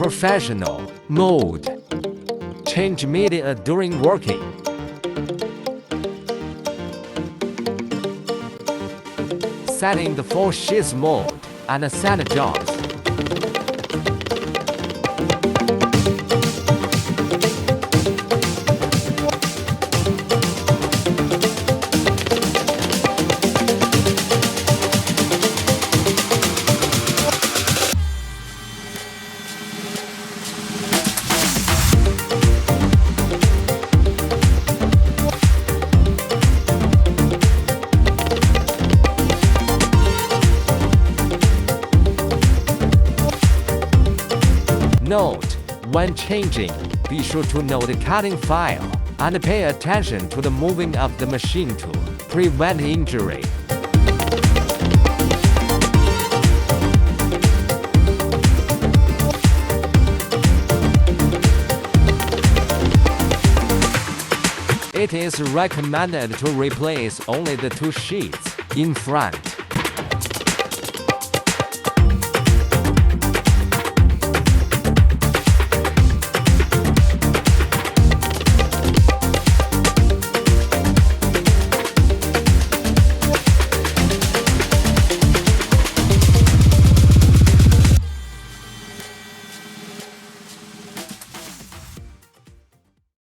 Professional mode. Change media during working. Setting the 4 sheets mode and set jobs. Note: when changing, be sure to know the cutting file and pay attention to the moving of the machine to prevent injury. It is recommended to replace only the 2 sheets in front.